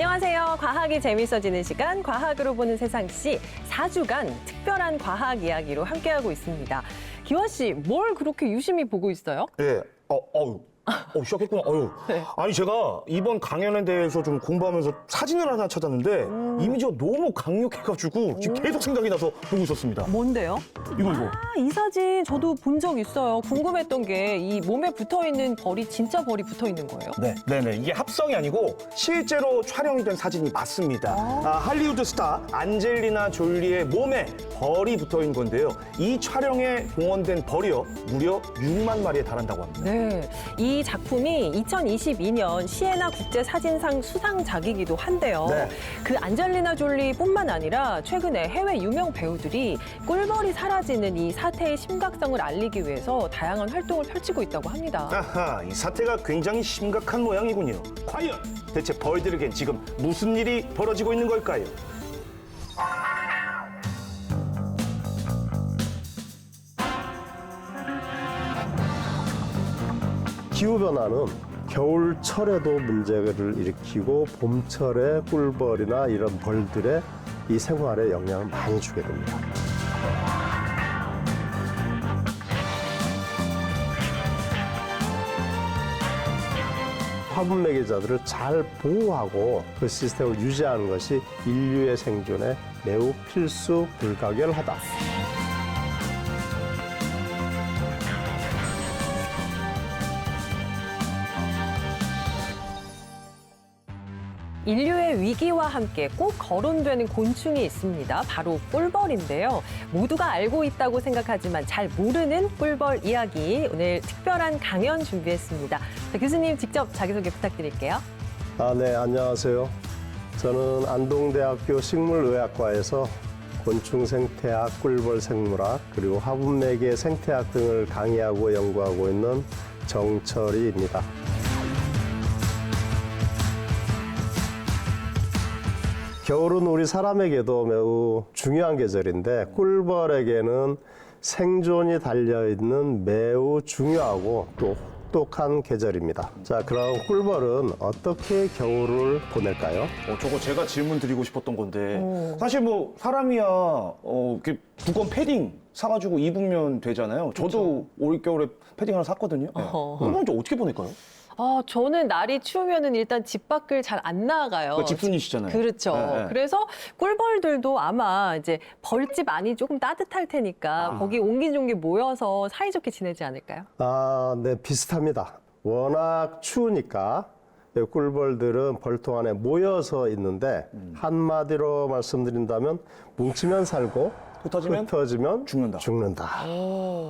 안녕하세요. 과학이 재밌어지는 시간, 과학으로 보는 세상씨 4주간 특별한 과학 이야기로 함께하고 있습니다. 기화 씨, 뭘 그렇게 유심히 보고 있어요? 예, 시작했구나. 네. 아니, 제가 이번 강연에 대해서 좀 공부하면서 사진을 하나 찾았는데 이미지가 너무 강력해가지고 지금 계속 생각이 나서 보고 있었습니다. 뭔데요? 이거. 이 사진 저도 본 적 있어요. 궁금했던 게 이 몸에 붙어있는 벌이 진짜 벌이 붙어있는 거예요? 네네. 이게 합성이 아니고 실제로 촬영이 된 사진이 맞습니다. 할리우드 스타 안젤리나 졸리의 몸에 벌이 붙어있는 건데요. 이 촬영에 동원된 벌이요, 무려 6만 마리에 달한다고 합니다. 네. 이 작품이 2022년 시에나 국제사진상 수상작이기도 한데요. 네. 그 안젤리나 졸리뿐만 아니라 최근에 해외 유명 배우들이 꿀벌이 사라지는 이 사태의 심각성을 알리기 위해서 다양한 활동을 펼치고 있다고 합니다. 아하, 이 사태가 굉장히 심각한 모양이군요. 과연 대체 벌들에겐 지금 무슨 일이 벌어지고 있는 걸까요? 기후변화는 겨울철에도 문제를 일으키고 봄철에 꿀벌이나 이런 벌들의 이 생활에 영향을 많이 주게 됩니다. 화분 매개자들을 잘 보호하고 그 시스템을 유지하는 것이 인류의 생존에 매우 필수 불가결하다. 인류의 위기와 함께 꼭 거론되는 곤충이 있습니다. 바로 꿀벌인데요. 모두가 알고 있다고 생각하지만 잘 모르는 꿀벌 이야기, 오늘 특별한 강연 준비했습니다. 자, 교수님 직접 자기소개 부탁드릴게요. 네, 안녕하세요. 저는 안동대학교 식물의학과에서 곤충 생태학, 꿀벌 생물학, 그리고 화분 매개 생태학 등을 강의하고 연구하고 있는 정철희입니다. 겨울은 우리 사람에게도 매우 중요한 계절인데 꿀벌에게는 생존이 달려있는 매우 중요하고 또 혹독한 계절입니다. 자, 그럼 꿀벌은 어떻게 겨울을 보낼까요? 저거 제가 질문 드리고 싶었던 건데 사실 뭐 사람이야 이렇게 두꺼운 패딩 사가지고 입으면 되잖아요. 저도 올겨울에 패딩 하나 샀거든요. 그럼 저 어떻게 보낼까요? 저는 날이 추우면은 일단 집 밖을 잘 안 나가요. 집순이시잖아요. 그렇죠. 네. 그래서 꿀벌들도 아마 이제 벌집 안이 조금 따뜻할 테니까 거기 옹기종기 모여서 사이좋게 지내지 않을까요? 네, 비슷합니다. 워낙 추우니까 꿀벌들은 벌통 안에 모여서 있는데 한마디로 말씀드린다면 뭉치면 살고 흩어지면 죽는다.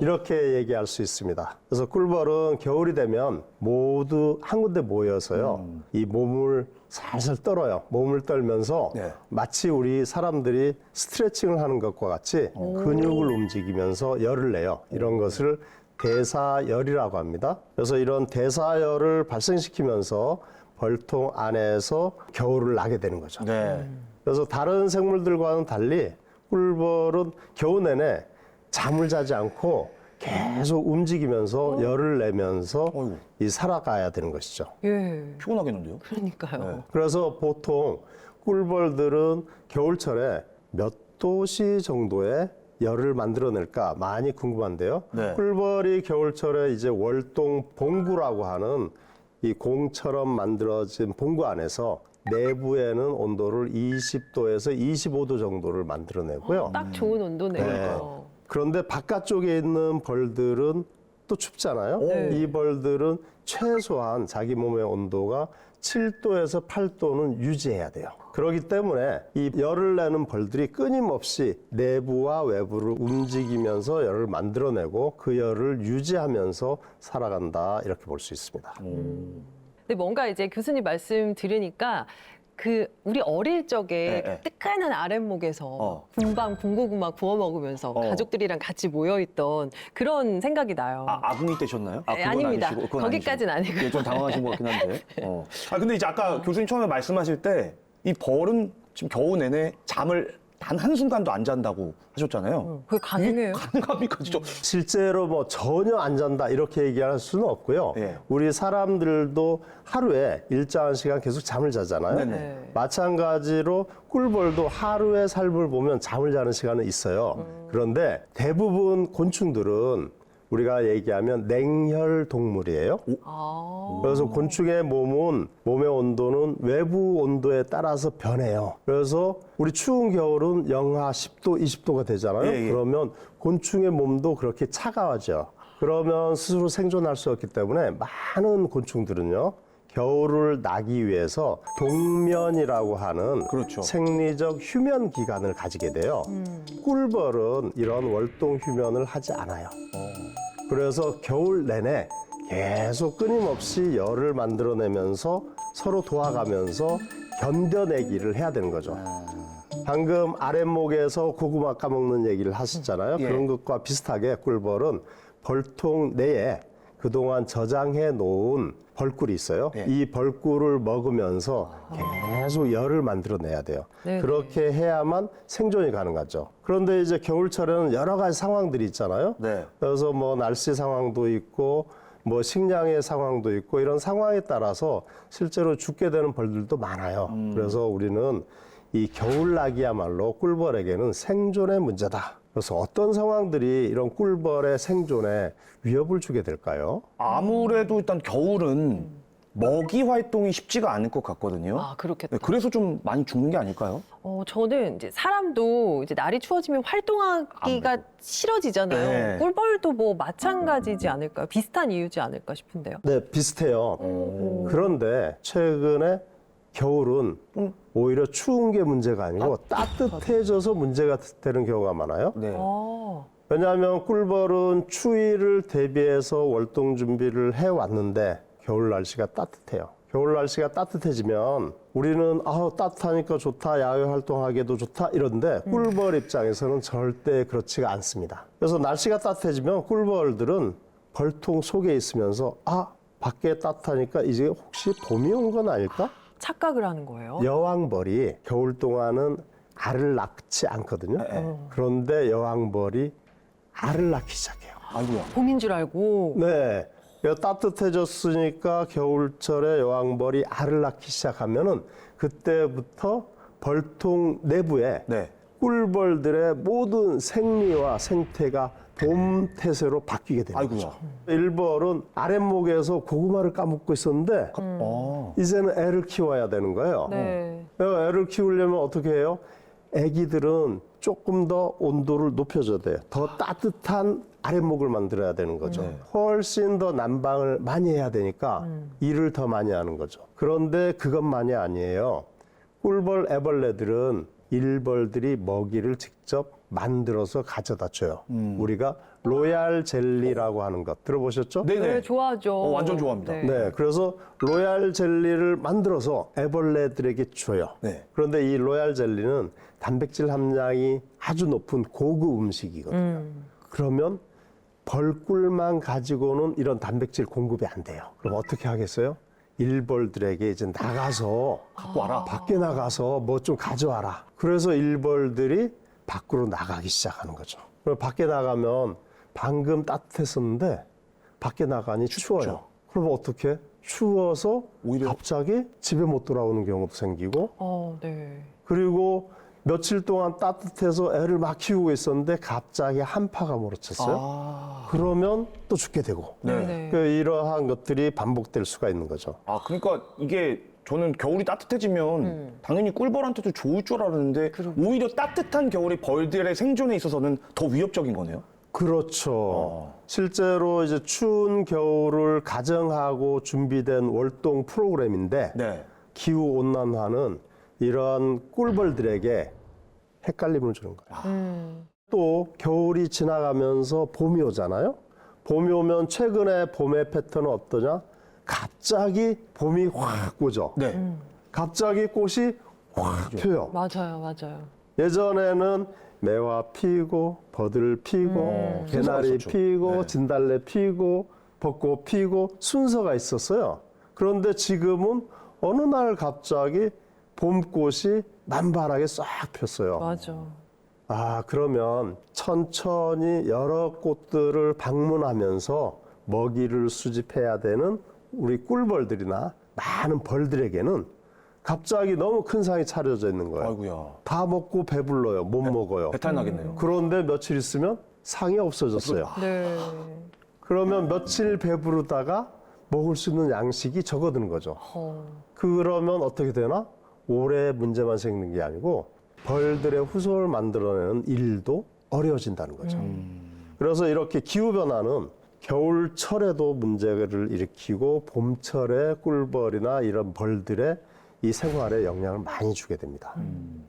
이렇게 얘기할 수 있습니다. 그래서 꿀벌은 겨울이 되면 모두 한 군데 모여서요. 이 몸을 살살 떨어요. 몸을 떨면서 네. 마치 우리 사람들이 스트레칭을 하는 것과 같이 근육을 움직이면서 열을 내요. 이런 것을 대사열이라고 합니다. 그래서 이런 대사열을 발생시키면서 벌통 안에서 겨울을 나게 되는 거죠. 네. 그래서 다른 생물들과는 달리 꿀벌은 겨우 내내 잠을 자지 않고 계속 움직이면서 열을 내면서 어이구. 살아가야 되는 것이죠. 예. 피곤하겠는데요? 그러니까요. 그래서 보통 꿀벌들은 겨울철에 몇 도씨 정도의 열을 만들어낼까 많이 궁금한데요. 네. 꿀벌이 겨울철에 이제 월동 봉구라고 하는 이 공처럼 만들어진 봉구 안에서 내부에는 온도를 20도에서 25도 정도를 만들어내고요. 딱 좋은 온도네요. 네. 그런데 바깥쪽에 있는 벌들은 또 춥잖아요. 네. 이 벌들은 최소한 자기 몸의 온도가 7도에서 8도는 유지해야 돼요. 그렇기 때문에 이 열을 내는 벌들이 끊임없이 내부와 외부를 움직이면서 열을 만들어내고 그 열을 유지하면서 살아간다, 이렇게 볼 수 있습니다. 근데 뭔가 이제 교수님 말씀 들으니까 우리 어릴 적에 네. 뜨끈한 아랫목에서 군밤 군고구마 구워 먹으면서 가족들이랑 같이 모여있던 그런 생각이 나요. 아궁이 때셨나요? 네, 그건 아닙니다. 아니시고, 그건 거기까지는 아니시고. 아니고요. 예, 좀 당황하신 것 같긴 한데. 근데 이제 아까 교수님 처음에 말씀하실 때 이 벌은 지금 겨우 내내 잠을 단 한순간도 안 잔다고 하셨잖아요. 그게 가능해요? 가능합니까, 진짜? 실제로 뭐 전혀 안 잔다 이렇게 얘기할 수는 없고요. 예. 우리 사람들도 하루에 일정한 시간 계속 잠을 자잖아요. 네네. 네. 마찬가지로 꿀벌도 하루의 삶을 보면 잠을 자는 시간은 있어요. 그런데 대부분 곤충들은 우리가 얘기하면 냉혈 동물이에요. 아. 그래서 곤충의 몸의 온도는 외부 온도에 따라서 변해요. 그래서 우리 추운 겨울은 영하 10도, 20도가 되잖아요. 예, 예. 그러면 곤충의 몸도 그렇게 차가워져. 그러면 스스로 생존할 수 없기 때문에 많은 곤충들은요. 겨울을 나기 위해서 동면이라고 하는 그렇죠. 생리적 휴면 기간을 가지게 돼요. 꿀벌은 이런 월동 휴면을 하지 않아요. 그래서 겨울 내내 계속 끊임없이 열을 만들어내면서 서로 도와가면서 견뎌내기를 해야 되는 거죠. 방금 아랫목에서 고구마 까먹는 얘기를 하셨잖아요. 예. 그런 것과 비슷하게 꿀벌은 벌통 내에 그동안 저장해 놓은 벌꿀이 있어요. 예. 이 벌꿀을 먹으면서 계속 열을 만들어내야 돼요. 네네. 그렇게 해야만 생존이 가능하죠. 그런데 이제 겨울철에는 여러 가지 상황들이 있잖아요. 네. 그래서 뭐 날씨 상황도 있고 뭐 식량의 상황도 있고 이런 상황에 따라서 실제로 죽게 되는 벌들도 많아요. 그래서 우리는 이 겨울나기야말로 꿀벌에게는 생존의 문제다. 그래서 어떤 상황들이 이런 꿀벌의 생존에 위협을 주게 될까요? 아무래도 일단 겨울은 먹이 활동이 쉽지가 않을 것 같거든요. 아, 그렇겠다. 네, 그래서 좀 많이 죽는 게 아닐까요? 저는 이제 사람도 이제 날이 추워지면 활동하기가 싫어지잖아요. 네. 꿀벌도 뭐 마찬가지지 않을까요? 비슷한 이유지 않을까 싶은데요. 네, 비슷해요. 그런데 최근에 겨울은 오히려 추운 게 문제가 아니고 따뜻해져서 문제가 되는 경우가 많아요. 네. 왜냐하면 꿀벌은 추위를 대비해서 월동 준비를 해왔는데 겨울 날씨가 따뜻해요. 겨울 날씨가 따뜻해지면 우리는 따뜻하니까 좋다, 야외 활동하기도 좋다 이런데 꿀벌 입장에서는 절대 그렇지가 않습니다. 그래서 날씨가 따뜻해지면 꿀벌들은 벌통 속에 있으면서 밖에 따뜻하니까 이제 혹시 봄이 온 건 아닐까? 착각을 하는 거예요. 여왕벌이 겨울 동안은 알을 낳지 않거든요. 그런데 여왕벌이 알을 낳기 시작해요. 아이고야. 봄인 줄 알고. 네. 따뜻해졌으니까 겨울철에 여왕벌이 알을 낳기 시작하면은 그때부터 벌통 내부에 네. 꿀벌들의 모든 생리와 생태가 봄 태세로 바뀌게 되는 아이고야. 거죠. 일벌은 아랫목에서 고구마를 까먹고 있었는데 이제는 애를 키워야 되는 거예요. 네. 애를 키우려면 어떻게 해요? 애기들은 조금 더 온도를 높여줘야 돼요. 더 따뜻한 아랫목을 만들어야 되는 거죠. 훨씬 더 난방을 많이 해야 되니까 일을 더 많이 하는 거죠. 그런데 그것만이 아니에요. 꿀벌, 애벌레들은 일벌들이 먹이를 직접 만들어서 가져다 줘요. 우리가 로얄 젤리라고 하는 것 들어보셨죠? 네네. 네, 좋아하죠. 완전 좋아합니다. 네, 그래서 로얄 젤리를 만들어서 애벌레들에게 줘요. 네. 그런데 이 로얄 젤리는 단백질 함량이 아주 높은 고급 음식이거든요. 그러면 벌꿀만 가지고는 이런 단백질 공급이 안 돼요. 그럼 어떻게 하겠어요? 일벌들에게 이제 나가서 갖고 와라. 밖에 나가서 뭐 좀 가져와라. 그래서 일벌들이 밖으로 나가기 시작하는 거죠. 그럼 밖에 나가면 방금 따뜻했었는데 밖에 나가니 추워요. 그럼 어떻게? 추워서 오히려- 갑자기 집에 못 돌아오는 경우도 생기고 네. 그리고 며칠 동안 따뜻해서 애를 막 키우고 있었는데 갑자기 한파가 몰아쳤어요. 그러면 또 죽게 되고 네. 이러한 것들이 반복될 수가 있는 거죠. 그러니까 이게 저는 겨울이 따뜻해지면 당연히 꿀벌한테도 좋을 줄 알았는데 오히려 따뜻한 겨울이 벌들의 생존에 있어서는 더 위협적인 거네요. 그렇죠. 실제로 이제 추운 겨울을 가정하고 준비된 월동 프로그램인데 네. 기후 온난화는 이러한 꿀벌들에게 헷갈림을 주는 거예요. 또 겨울이 지나가면서 봄이 오잖아요. 봄이 오면 최근에 봄의 패턴은 어떠냐? 갑자기 봄이 확 오죠. 네. 갑자기 꽃이 확 펴요. 맞아요, 맞아요. 예전에는 매화 피고 버들 피고 개나리 순서가 있었죠. 피고 네. 진달래 피고 벚꽃 피고 순서가 있었어요. 그런데 지금은 어느 날 갑자기 봄꽃이 만발하게 싹 폈어요. 맞아. 아, 그러면 천천히 여러 꽃들을 방문하면서 먹이를 수집해야 되는 우리 꿀벌들이나 많은 벌들에게는 갑자기 너무 큰 상이 차려져 있는 거예요. 아이고야. 다 먹고 배불러요. 못 먹어요. 배탈 나겠네요. 그런데 며칠 있으면 상이 없어졌어요. 네. 그러면 며칠 배부르다가 먹을 수 있는 양식이 적어드는 거죠. 그러면 어떻게 되나? 올해 문제만 생기는 게 아니고 벌들의 후손을 만들어내는 일도 어려워진다는 거죠. 그래서 이렇게 기후변화는 겨울철에도 문제를 일으키고 봄철에 꿀벌이나 이런 벌들의 이 생활에 영향을 많이 주게 됩니다.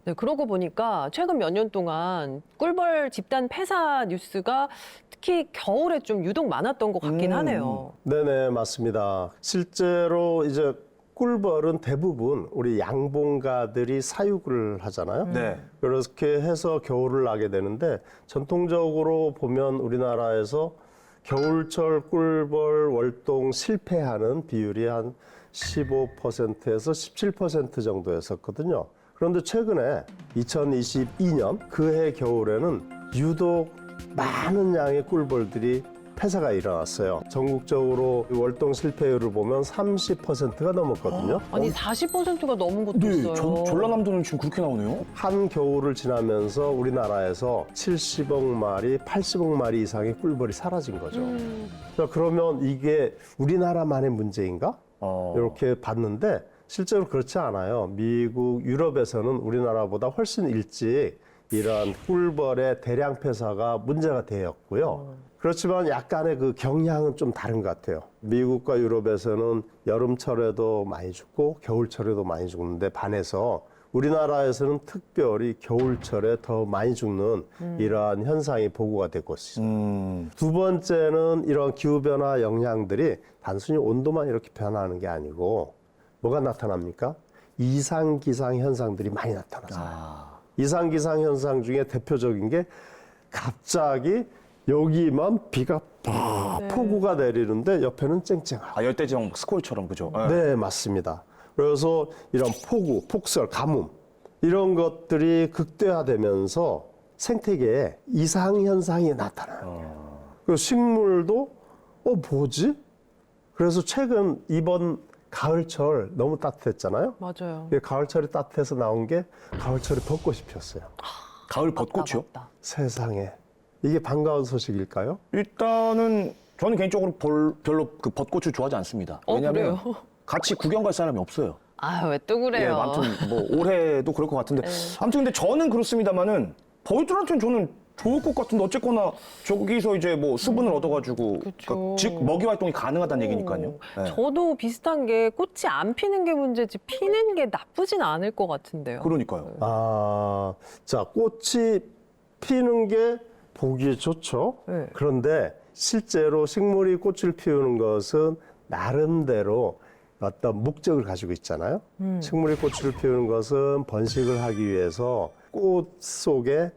네, 그러고 보니까 최근 몇 년 동안 꿀벌 집단 폐사 뉴스가 특히 겨울에 좀 유독 많았던 것 같긴 하네요. 네네, 맞습니다. 실제로 이제 꿀벌은 대부분 우리 양봉가들이 사육을 하잖아요. 네. 그렇게 해서 겨울을 나게 되는데 전통적으로 보면 우리나라에서 겨울철 꿀벌 월동 실패하는 비율이 한 15%에서 17% 정도였었거든요. 그런데 최근에 2022년 그해 겨울에는 유독 많은 양의 꿀벌들이 폐사가 일어났어요. 전국적으로 월동 실패율을 보면 30%가 넘었거든요. 아니 40%가 넘은 것도 네, 있어요. 전라남도는 지금 그렇게 나오네요. 한 겨울을 지나면서 우리나라에서 70억 마리, 80억 마리 이상의 꿀벌이 사라진 거죠. 자, 그러면 이게 우리나라만의 문제인가? 이렇게 봤는데 실제로 그렇지 않아요. 미국, 유럽에서는 우리나라보다 훨씬 일찍 이러한 꿀벌의 대량 폐사가 문제가 되었고요. 그렇지만 약간의 그 경향은 좀 다른 것 같아요. 미국과 유럽에서는 여름철에도 많이 죽고 겨울철에도 많이 죽는데 반해서 우리나라에서는 특별히 겨울철에 더 많이 죽는 이러한 현상이 보고가 되고 있습니다. 두 번째는 이런 기후변화 영향들이 단순히 온도만 이렇게 변하는 게 아니고 뭐가 나타납니까? 이상기상 현상들이 많이 나타나잖아요. 이상기상 현상 중에 대표적인 게 갑자기 여기만 비가 폭우가 내리는데 옆에는 쨍쨍하고. 열대지방 스콜처럼 그죠? 네, 맞습니다. 그래서 이런 폭우, 폭설, 가뭄 이런 것들이 극대화되면서 생태계에 이상 현상이 나타나요. 그 식물도 뭐지? 그래서 최근 이번 가을철 너무 따뜻했잖아요. 맞아요. 가을철이 따뜻해서 나온 게 가을철에 벚꽃이 피었어요. 가을 벚꽃이요? 맞다. 세상에. 이게 반가운 소식일까요? 일단은 저는 개인적으로 별로 그 벚꽃을 좋아하지 않습니다. 왜냐하면 그래요? 같이 구경 갈 사람이 없어요. 아, 왜 또 그래요? 예, 아무튼 뭐 올해도 그럴 것 같은데 아무튼 근데 저는 그렇습니다만은 벌들한테는 저는 좋을 것 같은데 어쨌거나 저기서 이제 뭐 수분을 얻어가지고 그쵸. 즉 먹이 활동이 가능하다는 얘기니까요. 예. 저도 비슷한 게 꽃이 안 피는 게 문제지 피는 게 나쁘진 않을 것 같은데요. 그러니까요. 자, 꽃이 피는 게 보기 좋죠. 네. 그런데 실제로 식물이 꽃을 피우는 것은 나름대로 어떤 목적을 가지고 있잖아요. 식물이 꽃을 피우는 것은 번식을 하기 위해서 꽃 속에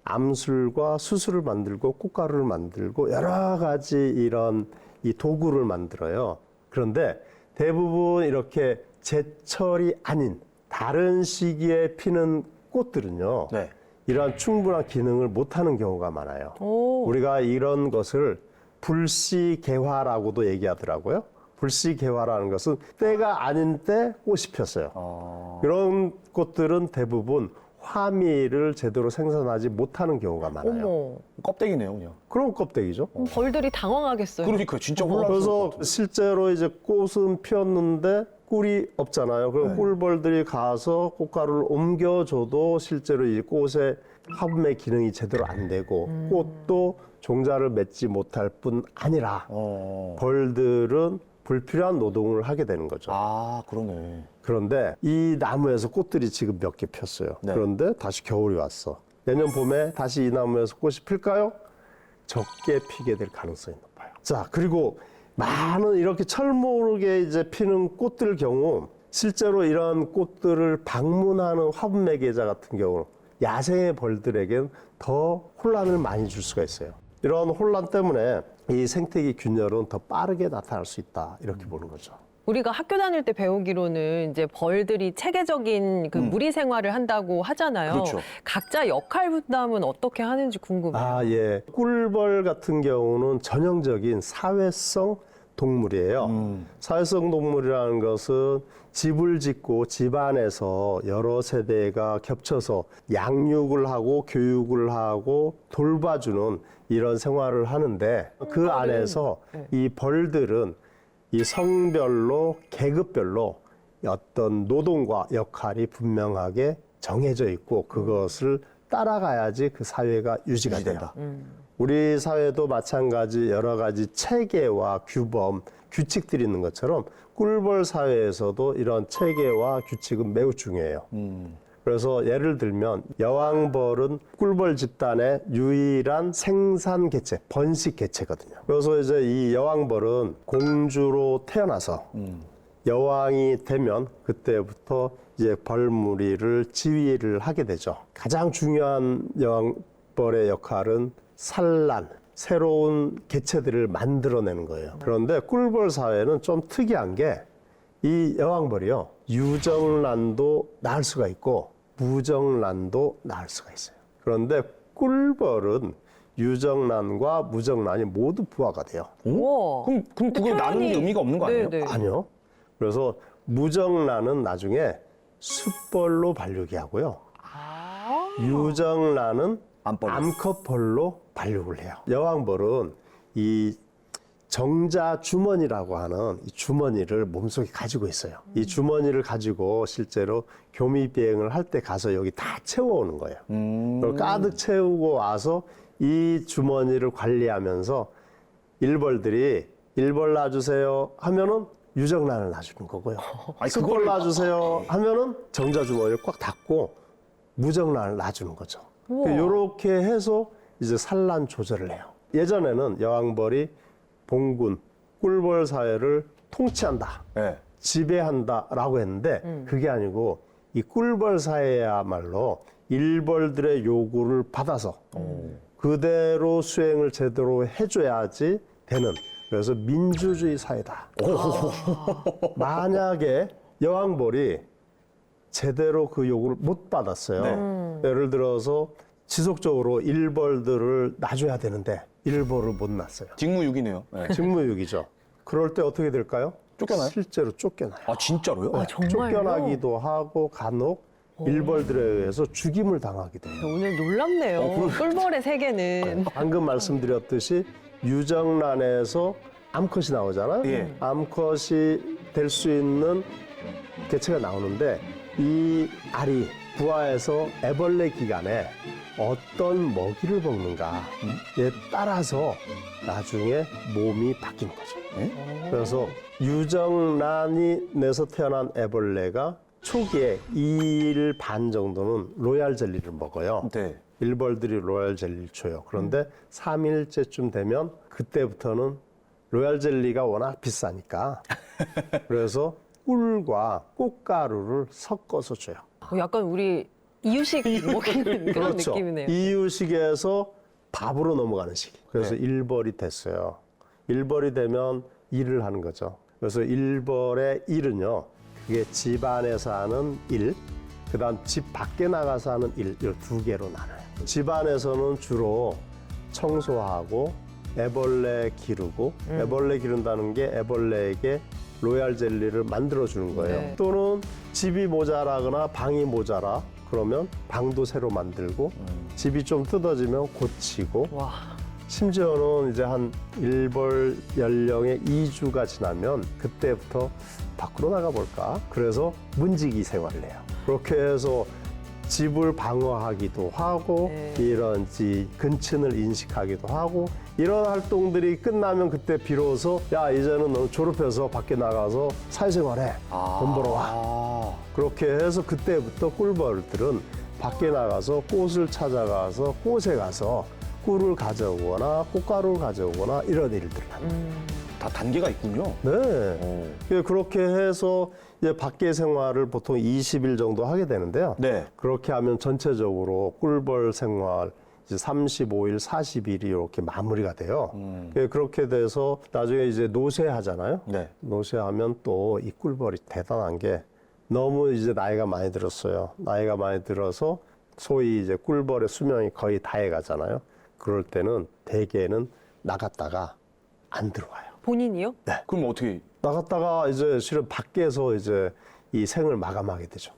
암술과 수술을 만들고 꽃가루를 만들고 여러 가지 이런 이 도구를 만들어요. 그런데 대부분 이렇게 제철이 아닌 다른 시기에 피는 꽃들은요. 네. 이러한 충분한 기능을 못하는 경우가 많아요. 오. 우리가 이런 것을 불시개화라고도 얘기하더라고요. 불시개화라는 것은 때가 아닌 때 꽃이 폈어요. 그런 꽃들은 대부분 화미를 제대로 생산하지 못하는 경우가 많아요. 어머. 껍데기네요, 그냥. 그런 껍데기죠. 벌들이 당황하겠어요. 그러니까요, 진짜 혼란스러울 것 그래서 같아요. 실제로 이제 꽃은 피었는데 꿀이 없잖아요. 그럼 꿀벌들이 가서 꽃가루를 옮겨줘도 실제로 이 꽃의 화분의 기능이 제대로 안 되고 꽃도 종자를 맺지 못할 뿐 아니라 벌들은 불필요한 노동을 하게 되는 거죠. 그러네. 그런데 이 나무에서 꽃들이 지금 몇 개 폈어요. 네. 그런데 다시 겨울이 왔어. 내년 봄에 다시 이 나무에서 꽃이 필까요? 적게 피게 될 가능성이 높아요. 자, 그리고 많은 이렇게 철모르게 이제 피는 꽃들 경우 실제로 이런 꽃들을 방문하는 화분 매개자 같은 경우 야생의 벌들에겐 더 혼란을 많이 줄 수가 있어요. 이런 혼란 때문에 이 생태계 균열은 더 빠르게 나타날 수 있다 이렇게 보는 거죠. 우리가 학교 다닐 때 배우기로는 이제 벌들이 체계적인 그 무리 생활을 한다고 하잖아요. 그렇죠. 각자 역할 분담은 어떻게 하는지 궁금해요. 아, 예. 꿀벌 같은 경우는 전형적인 사회성 동물이에요. 사회성 동물이라는 것은 집을 짓고 집안에서 여러 세대가 겹쳐서 양육을 하고 교육을 하고 돌봐주는 이런 생활을 하는데 그 안에서 이 벌들은 이 성별로 계급별로 어떤 노동과 역할이 분명하게 정해져 있고 그것을 따라가야지 그 사회가 유지가 돼요. 우리 사회도 마찬가지 여러 가지 체계와 규범, 규칙들이 있는 것처럼 꿀벌 사회에서도 이런 체계와 규칙은 매우 중요해요. 그래서 예를 들면 여왕벌은 꿀벌 집단의 유일한 생산 개체, 번식 개체거든요. 그래서 이제 이 여왕벌은 공주로 태어나서 여왕이 되면 그때부터 이제 벌무리를 지휘를 하게 되죠. 가장 중요한 여왕벌의 역할은 산란, 새로운 개체들을 만들어내는 거예요. 그런데 꿀벌 사회는 좀 특이한 게 이 여왕벌이요. 유정란도 낳을 수가 있고 무정란도 낳을 수가 있어요. 그런데 꿀벌은 유정란과 무정란이 모두 부화가 돼요. 우와. 그럼 그걸 나누는 게 의미가 없는 거 아니에요? 네네. 아니요. 그래서 무정란은 나중에 숫벌로 발육이 하고요. 아. 유정란은 암벌로. 암컷벌로 발육을 해요. 여왕벌은 이 정자 주머니라고 하는 이 주머니를 몸속에 가지고 있어요. 이 주머니를 가지고 실제로 교미 비행을 할 때 가서 여기 다 채워오는 거예요. 그걸 가득 채우고 와서 이 주머니를 관리하면서 일벌들이 일벌 놔주세요 하면은 유정란을 놔주는 거고요. 아니, 숫벌 그걸- 놔주세요 하면은 정자 주머니를 꽉 닫고 무정란을 놔주는 거죠. 우와. 이렇게 해서 이제 산란 조절을 해요. 예전에는 여왕벌이 봉군, 꿀벌 사회를 통치한다, 네. 지배한다라고 했는데 그게 아니고 이 꿀벌 사회야말로 일벌들의 요구를 받아서 그대로 수행을 제대로 해줘야지 되는 그래서 민주주의 사회다. 만약에 여왕벌이 제대로 그 요구를 못 받았어요. 예를 들어서 지속적으로 일벌들을 놔줘야 되는데 일벌을 못 놨어요. 직무유기네요. 네. 직무유기죠. 그럴 때 어떻게 될까요? 쫓겨나요? 실제로 쫓겨나요. 아 진짜로요? 아, 정말요? 쫓겨나기도 하고 간혹 일벌들에 의해서 죽임을 당하기도 해요. 오늘 놀랍네요. 꿀벌의 세계는. 방금 말씀드렸듯이 유정란에서 암컷이 나오잖아요. 예. 암컷이 될 수 있는 개체가 나오는데 이 알이 부화해서 애벌레 기간에 어떤 먹이를 먹는가에 따라서 나중에 몸이 바뀌는 거죠. 그래서 유정란이 내서 태어난 애벌레가 초기에 2일 반 정도는 로얄 젤리를 먹어요. 네. 일벌들이 로얄 젤리를 줘요. 그런데 3일째쯤 되면 그때부터는 로얄 젤리가 워낙 비싸니까 그래서 꿀과 꽃가루를 섞어서 줘요. 약간 우리 이유식 먹이는 그런 느낌이네요. 이유식에서 밥으로 넘어가는 시기. 그래서 일벌이 됐어요. 일벌이 되면 일을 하는 거죠. 그래서 일벌의 일은요. 그게 집 안에서 하는 일, 그다음 집 밖에 나가서 하는 일, 이 두 개로 나눠요. 집 안에서는 주로 청소하고 애벌레 기르고 애벌레 기른다는 게 애벌레에게 로얄 젤리를 만들어 주는 거예요. 네. 또는 집이 모자라거나 방이 모자라 그러면 방도 새로 만들고 집이 좀 뜯어지면 고치고 와. 심지어는 이제 한 일벌 연령의 2주가 지나면 그때부터 밖으로 나가볼까? 그래서 문지기 생활을 해요. 그렇게 해서 집을 방어하기도 하고 네. 이런 근친을 인식하기도 하고 이런 활동들이 끝나면 그때 비로소 야 이제는 너 졸업해서 밖에 나가서 사회생활해 돈 벌어와 아. 그렇게 해서 그때부터 꿀벌들은 밖에 나가서 꽃을 찾아가서 꽃에 가서 꿀을 가져오거나 꽃가루를 가져오거나 이런 일들을 합니다. 다 단계가 있군요. 네. 그렇게 해서 이제 밖에 생활을 보통 20일 정도 하게 되는데요. 네. 그렇게 하면 전체적으로 꿀벌 생활 이제 35일, 40일이 이렇게 마무리가 돼요. 그렇게 돼서 나중에 이제 노쇠하잖아요. 네. 노쇠하면 또 이 꿀벌이 대단한 게 너무 이제 나이가 많이 들었어요. 나이가 많이 들어서 소위 이제 꿀벌의 수명이 거의 다해 가잖아요. 그럴 때는 대개는 나갔다가 안 들어와요. 본인이요? 그럼 어떻게? 나갔다가 이제 실은 밖에서 이제 이 생을 마감하게 되죠.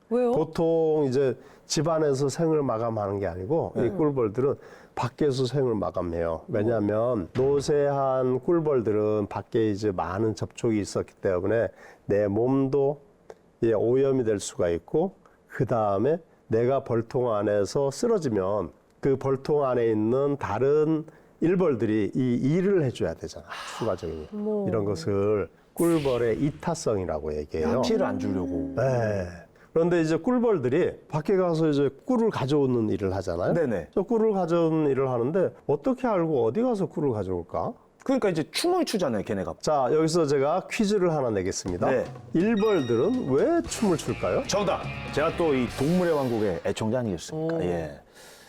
왜요? 보통 이제 집안에서 생을 마감하는 게 아니고 이 꿀벌들은 밖에서 생을 마감해요. 왜냐하면 노쇠한 꿀벌들은 밖에 이제 많은 접촉이 있었기 때문에 내 몸도 오염이 될 수가 있고, 그 다음에 내가 벌통 안에서 쓰러지면 그 벌통 안에 있는 다른 일벌들이 이 일을 해줘야 되잖아. 추가적인 이런 것을 꿀벌의 이타성이라고 얘기해요. 피해를 안 주려고. 네. 그런데 이제 꿀벌들이 밖에 가서 이제 꿀을 가져오는 일을 하잖아요. 네네. 저 꿀을 가져오는 일을 하는데 어떻게 알고 어디 가서 꿀을 가져올까? 그러니까 이제 춤을 추잖아요, 걔네가. 자, 여기서 제가 퀴즈를 하나 내겠습니다. 네. 일벌들은 왜 춤을 출까요? 정답. 제가 또 이 동물의 왕국의 애청자 아니겠습니까? 예.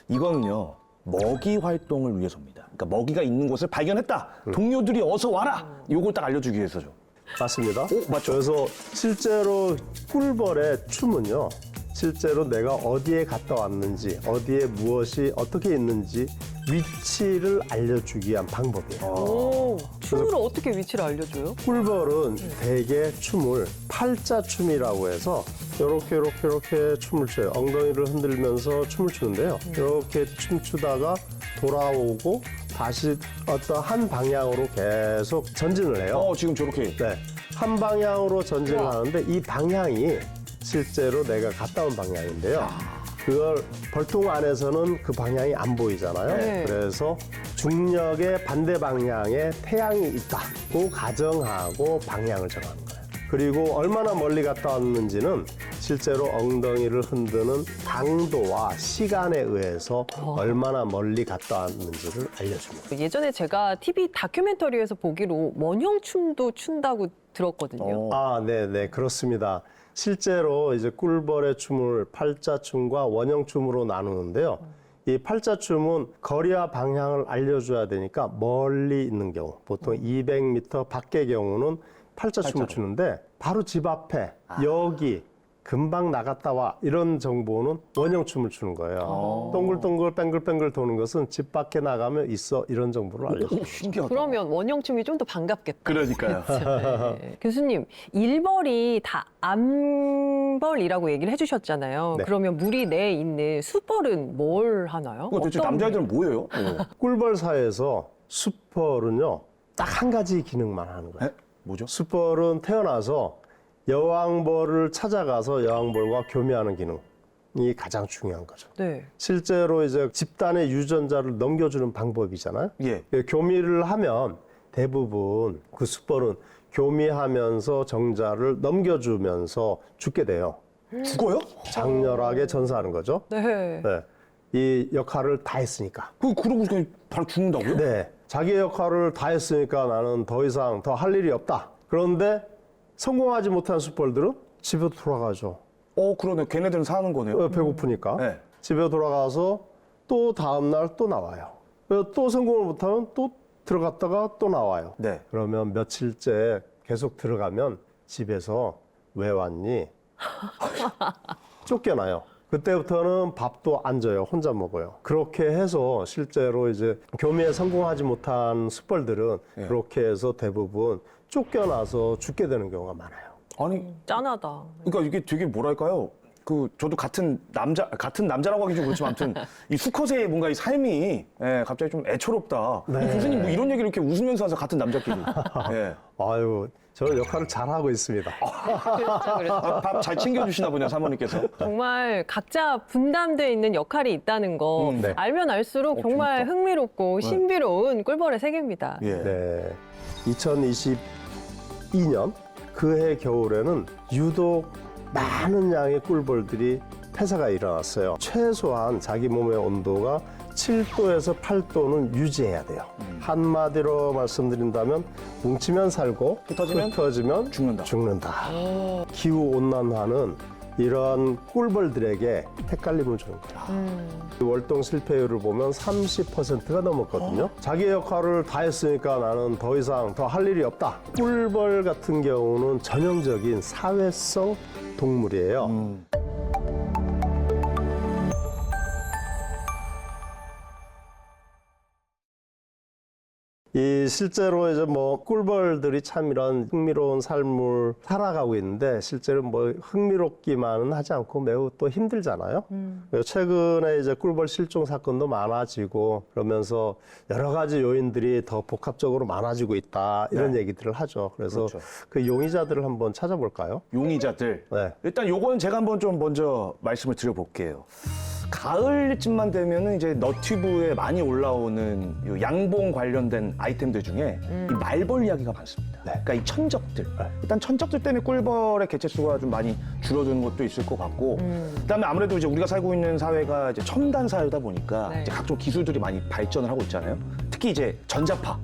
이거는요, 먹이 활동을 위해서입니다. 그러니까 먹이가 있는 곳을 발견했다. 동료들이 어서 와라. 요걸 딱 알려주기 위해서죠. 맞습니다. 맞죠? 그래서 실제로 꿀벌의 춤은요, 실제로 내가 어디에 갔다 왔는지, 어디에 무엇이 어떻게 있는지 위치를 알려주기 위한 방법이에요. 오, 춤으로 어떻게 위치를 알려줘요? 꿀벌은 대개 춤을 팔자춤이라고 해서 이렇게 춤을 춰요. 엉덩이를 흔들면서 춤을 추는데요. 이렇게 춤추다가 돌아오고 다시 어떤 한 방향으로 계속 전진을 해요. 지금 저렇게. 네, 한 방향으로 전진을 하는데 이 방향이 실제로 내가 갔다 온 방향인데요. 그걸 벌통 안에서는 그 방향이 안 보이잖아요. 네. 그래서 중력의 반대 방향에 태양이 있다고 가정하고 방향을 정하는 거예요. 그리고 얼마나 멀리 갔다 왔는지는 실제로 엉덩이를 흔드는 강도와 시간에 의해서 얼마나 멀리 갔다 왔는지를 알려줍니다. 예전에 제가 TV 다큐멘터리에서 보기로 원형춤도 춘다고 들었거든요. 네, 그렇습니다. 실제로 이제 꿀벌의 춤을 팔자춤과 원형춤으로 나누는데요. 이 팔자춤은 거리와 방향을 알려줘야 되니까 멀리 있는 경우, 보통 200m 밖의 경우는 팔자춤을 추는데 바로 집 앞에 여기 금방 나갔다 와 이런 정보는 원형춤을 추는 거예요. 동글동글 뱅글뱅글 도는 것은 집 밖에 나가면 있어 이런 정보를 알려줘요. 신기하다. 그러면 원형춤이 좀 더 반갑겠다. 그러니까요. 네. 교수님, 일벌이 다 암벌이라고 얘기를 해주셨잖아요. 네. 그러면 무리 내에 있는 수벌은 뭘 하나요? 그거 도대체 어떤- 남자애들은 뭐예요? 꿀벌 사이에서 숫벌은요 딱 한 가지 기능만 하는 거예요. 뭐죠? 숫벌은 태어나서 여왕벌을 찾아가서 여왕벌과 교미하는 기능이 가장 중요한 거죠. 네. 실제로 이제 집단의 유전자를 넘겨주는 방법이잖아요. 예. 교미를 하면 대부분 그 숫벌은 교미하면서 정자를 넘겨주면서 죽게 돼요. 죽어요? 장렬하게 전사하는 거죠. 네. 네. 이 역할을 다 했으니까. 그러고 그냥 바로 죽는다고요? 네. 자기의 역할을 다 했으니까 나는 더 이상 더 할 일이 없다. 그런데 성공하지 못한 숫벌들은 집에 돌아가죠. 그러네. 걔네들은 사는 거네요. 배고프니까. 네. 집에 돌아가서 또 다음날 또 나와요. 그래서 또 성공을 못하면 또 들어갔다가 또 나와요. 네. 그러면 며칠째 계속 들어가면 집에서 왜 왔니? 쫓겨나요. 그때부터는 밥도 안 줘요. 혼자 먹어요. 그렇게 해서 실제로 이제 교미에 성공하지 못한 숫벌들은 예. 그렇게 해서 대부분 쫓겨나서 죽게 되는 경우가 많아요. 아니, 짠하다. 그러니까 이게 되게 뭐랄까요? 저도 같은 남자라고 하기 좀 그렇지만 아무튼 이 수컷의 뭔가 이 삶이 갑자기 좀 애처롭다. 교수님 뭐 이런 얘기를 이렇게 웃으면서 하서 같은 남자끼리. 예. 아유, 저는 역할을 잘하고 있습니다. 그렇죠. 밥 잘 챙겨주시나 보네요, 사모님께서. 정말 각자 분담되어 있는 역할이 있다는 거 네. 알면 알수록 정말 진짜. 흥미롭고 신비로운 꿀벌의 세계입니다. 예. 네. 2022년 그해 겨울에는 유독 많은 양의 꿀벌들이 폐사가 일어났어요. 최소한 자기 몸의 온도가 7도에서 8도는 유지해야 돼요. 한마디로 말씀드린다면 뭉치면 살고 흩어지면 죽는다. 기후 온난화는 이러한 꿀벌들에게 헷갈림을 주는 거예요. 월동 실패율을 보면 30%가 넘었거든요. 자기 역할을 다 했으니까 나는 더 이상 더 할 일이 없다. 꿀벌 같은 경우는 전형적인 사회성 동물이에요. 이 실제로 이제 뭐 꿀벌들이 참 이런 흥미로운 삶을 살아가고 있는데 실제로 뭐 흥미롭기만은 하지 않고 매우 또 힘들잖아요. 그래서 최근에 이제 꿀벌 실종 사건도 많아지고 그러면서 여러 가지 요인들이 더 복합적으로 많아지고 있다 이런 얘기들을 하죠. 그래서 그렇죠. 그 용의자들을 한번 찾아볼까요? 용의자들. 네. 일단 요거는 제가 한번 좀 먼저 말씀을 드려볼게요. 가을쯤만 되면은 이제 너튜브에 많이 올라오는 요 양봉 관련된 아이템들 중에 이 말벌 이야기가 많습니다. 그러니까 이 천적들. 일단 천적들 때문에 꿀벌의 개체 수가 좀 많이 줄어드는 것도 있을 것 같고, 그다음에 아무래도 이제 우리가 살고 있는 사회가 이제 첨단 사회다 보니까 네. 이제 각종 기술들이 많이 발전을 하고 있잖아요. 특히 이제 전자파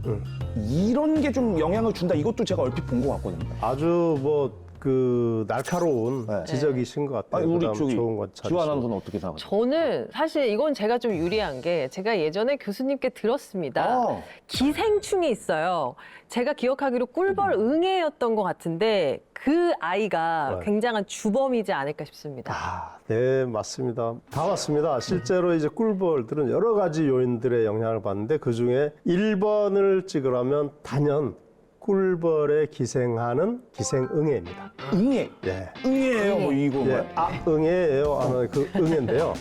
이런 게 좀 영향을 준다. 이것도 제가 얼핏 본 것 같거든요. 아주 뭐 그 날카로운 네. 지적이신 것 같아요. 우리 그다음 저기 좋은 것 지화 아나운서는 어떻게 생각하세요? 저는 사실 이건 제가 좀 유리한 게 제가 예전에 교수님께 들었습니다. 아. 기생충이 있어요. 제가 기억하기로 꿀벌 응애였던 것 같은데 그 아이가 네. 굉장한 주범이지 않을까 싶습니다. 아, 네, 맞습니다. 다 맞습니다. 실제로 이제 꿀벌들은 여러 가지 요인들의 영향을 받는데 그 중에 1번을 찍으라면 단연 꿀벌에 기생하는 기생응애입니다. 응애. 예. 응애예요, 뭐 이거. 예, 응애예요 하는 그 응애인데요.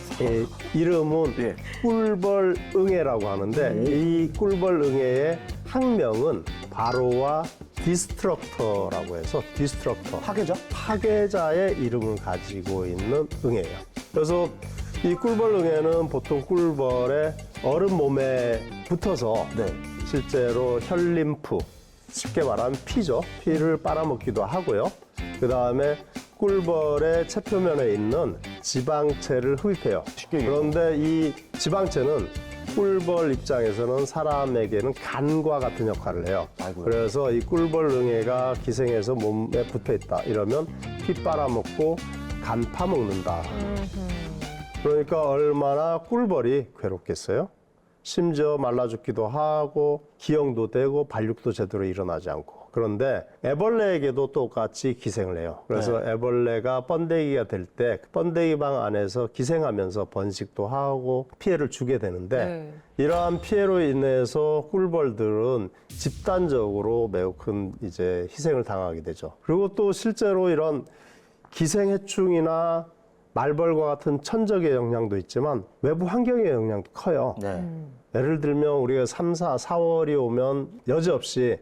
이름은 예. 꿀벌 응애라고 하는데 이 꿀벌 응애의 학명은 바로와 디스트럭터라고 해서 디스트럭터. 파괴자? 파괴자의 이름을 가지고 있는 응애예요. 그래서 이 꿀벌 응애는 보통 꿀벌의 어른 몸에 붙어서 네. 실제로 혈림프, 쉽게 말하면 피죠. 피를 빨아먹기도 하고요. 그 다음에 꿀벌의 체표면에 있는 지방체를 흡입해요. 쉽게 얘기해서. 그런데 이 지방체는 꿀벌 입장에서는 사람에게는 간과 같은 역할을 해요. 아이고야. 그래서 이 꿀벌 응애가 기생해서 몸에 붙어 있다. 이러면 피 빨아먹고 간 파먹는다. 그러니까 얼마나 꿀벌이 괴롭겠어요? 심지어 말라 죽기도 하고 기형도 되고 발육도 제대로 일어나지 않고. 그런데 애벌레에게도 똑같이 기생을 해요. 그래서 애벌레가 번데기가 될 때 번데기방 안에서 기생하면서 번식도 하고 피해를 주게 되는데 이러한 피해로 인해서 꿀벌들은 집단적으로 매우 큰 이제 희생을 당하게 되죠. 그리고 또 실제로 이런 기생해충이나 말벌과 같은 천적의 영향도 있지만 외부 환경의 영향도 커요. 네. 예를 들면 우리가 3, 4, 4월이 오면 여지없이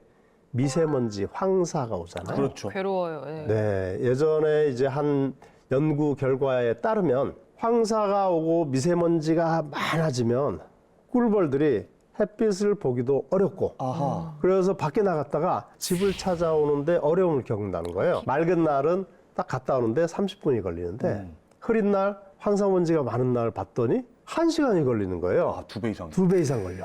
미세먼지, 황사가 오잖아요. 그렇죠. 괴로워요. 예. 네, 예전에 이제 한 연구 결과에 따르면 황사가 오고 미세먼지가 많아지면 꿀벌들이 햇빛을 보기도 어렵고 아하. 그래서 밖에 나갔다가 집을 찾아오는데 어려움을 겪는다는 거예요. 맑은 날은 딱 갔다 오는데 30분이 걸리는데 흐린 날, 황사먼지가 많은 날 봤더니 1시간이 걸리는 거예요. 아, 2배 이상. 2배 이상 걸려.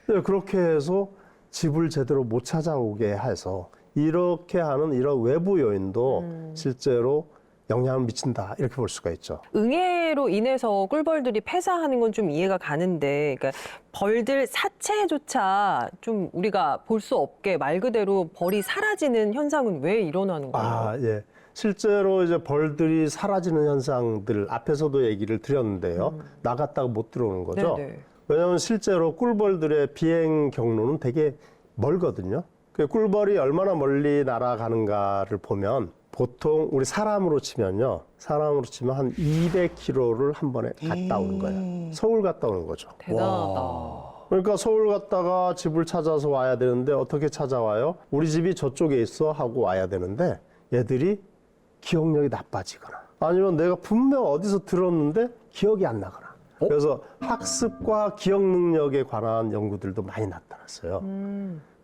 네, 그렇게 해서 집을 제대로 못 찾아오게 해서 이렇게 하는 이런 외부 요인도 실제로 영향을 미친다. 이렇게 볼 수가 있죠. 응애로 인해서 꿀벌들이 폐사하는 건 좀 이해가 가는데, 그러니까 벌들 사체조차 좀 우리가 볼 수 없게 말 그대로 벌이 사라지는 현상은 왜 일어나는 거예요? 아, 예. 실제로 이제 벌들이 사라지는 현상들 앞에서도 얘기를 드렸는데요. 나갔다가 못 들어오는 거죠. 네네. 왜냐하면 실제로 꿀벌들의 비행 경로는 되게 멀거든요. 그 꿀벌이 얼마나 멀리 날아가는가를 보면 보통 우리 사람으로 치면요. 사람으로 치면 한 200km를 한 번에 갔다 오는 거예요. 서울 갔다 오는 거죠. 대단하다. 그러니까 서울 갔다가 집을 찾아서 와야 되는데 어떻게 찾아와요? 우리 집이 저쪽에 있어 하고 와야 되는데 얘들이 기억력이 나빠지거나 아니면 내가 분명 어디서 들었는데 기억이 안 나거나 그래서 학습과 기억 능력에 관한 연구들도 많이 나타났어요.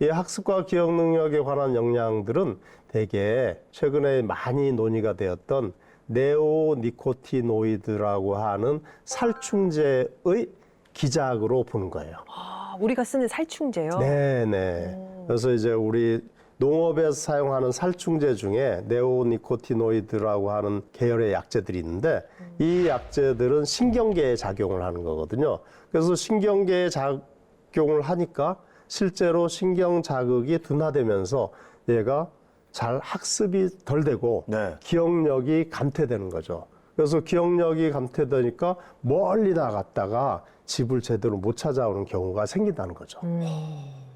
이 학습과 기억 능력에 관한 영향들은 대개 최근에 많이 논의가 되었던 네오니코티노이드라고 하는 살충제의 기작으로 보는 거예요. 아, 우리가 쓰는 살충제요? 네네. 그래서 이제 우리 농업에서 사용하는 살충제 중에 네오니코티노이드라고 하는 계열의 약재들이 있는데 이 약재들은 신경계에 작용을 하는 거거든요. 그래서 신경계에 작용을 하니까 실제로 신경 자극이 둔화되면서 얘가 잘 학습이 덜 되고 네. 기억력이 감퇴되는 거죠. 그래서 기억력이 감퇴되니까 멀리 나갔다가 집을 제대로 못 찾아오는 경우가 생긴다는 거죠.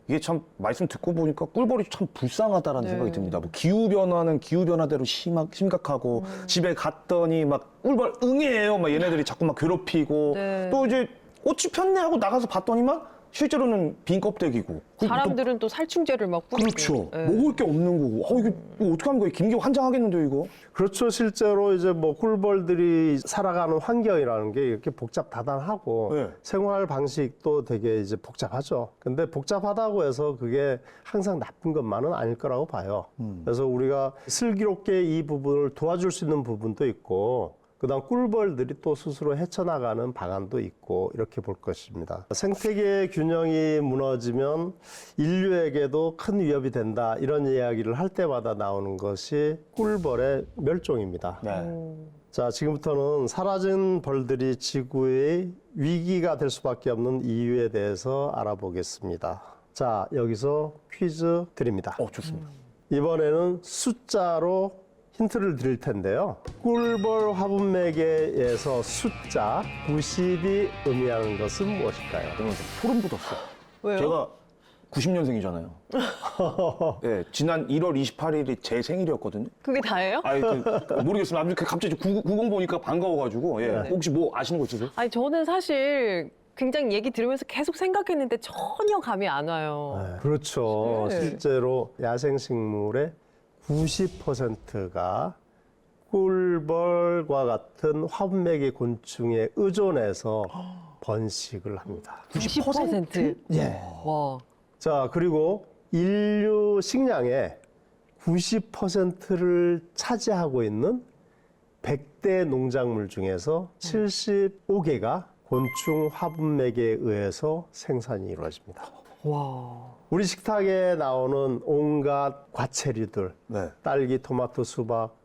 이게 참 말씀 듣고 보니까 꿀벌이 참 불쌍하다라는 네. 생각이 듭니다. 뭐 기후 변화는 기후 변화대로 심각하고 집에 갔더니 막 꿀벌 응애해요. 막 얘네들이 자꾸 막 괴롭히고 네. 또 이제 꽃이 폈네 하고 나가서 봤더니만 실제로는 빈 껍데기고. 사람들은 또 살충제를 막 뿌리고. 그렇죠. 네. 먹을 게 없는 거고. 이거 어떻게 하는 거예요? 김기 환장하겠는데요, 이거? 그렇죠. 실제로 이제 뭐 꿀벌들이 살아가는 환경이라는 게 이렇게 복잡다단하고 네. 생활 방식도 되게 이제 복잡하죠. 근데 복잡하다고 해서 그게 항상 나쁜 것만은 아닐 거라고 봐요. 그래서 우리가 슬기롭게 이 부분을 도와줄 수 있는 부분도 있고 그다음 꿀벌들이 또 스스로 헤쳐나가는 방안도 있고 이렇게 볼 것입니다. 생태계의 균형이 무너지면 인류에게도 큰 위협이 된다 이런 이야기를 할 때마다 나오는 것이 꿀벌의 멸종입니다. 네. 자, 지금부터는 사라진 벌들이 지구의 위기가 될 수밖에 없는 이유에 대해서 알아보겠습니다. 자, 여기서 퀴즈 드립니다. 좋습니다. 이번에는 숫자로 힌트를 드릴 텐데요. 꿀벌 화분매개에서 숫자 90이 의미하는 것은 무엇일까요? 오늘 소름 돋았어. 왜요? 제가 90년생이잖아요. 네, 지난 1월 28일이 제 생일이었거든요. 그게 다예요? 아니, 모르겠습니다. 아무튼 갑자기 90 보니까 반가워가지고, 예. 네. 혹시 뭐 아시는 거 있으세요? 아니 저는 사실 굉장히 얘기 들으면서 계속 생각했는데 전혀 감이 안 와요. 그렇죠. 네. 실제로 야생식물의 90%가 꿀벌과 같은 화분매개 곤충에 의존해서 번식을 합니다. 90%? 예. 와. 자, 그리고 인류 식량의 90%를 차지하고 있는 100대 농작물 중에서 75개가 곤충 화분맥에 의해서 생산이 이루어집니다. 와. 우리 식탁에 나오는 온갖 과채류들, 네. 딸기, 토마토, 수박,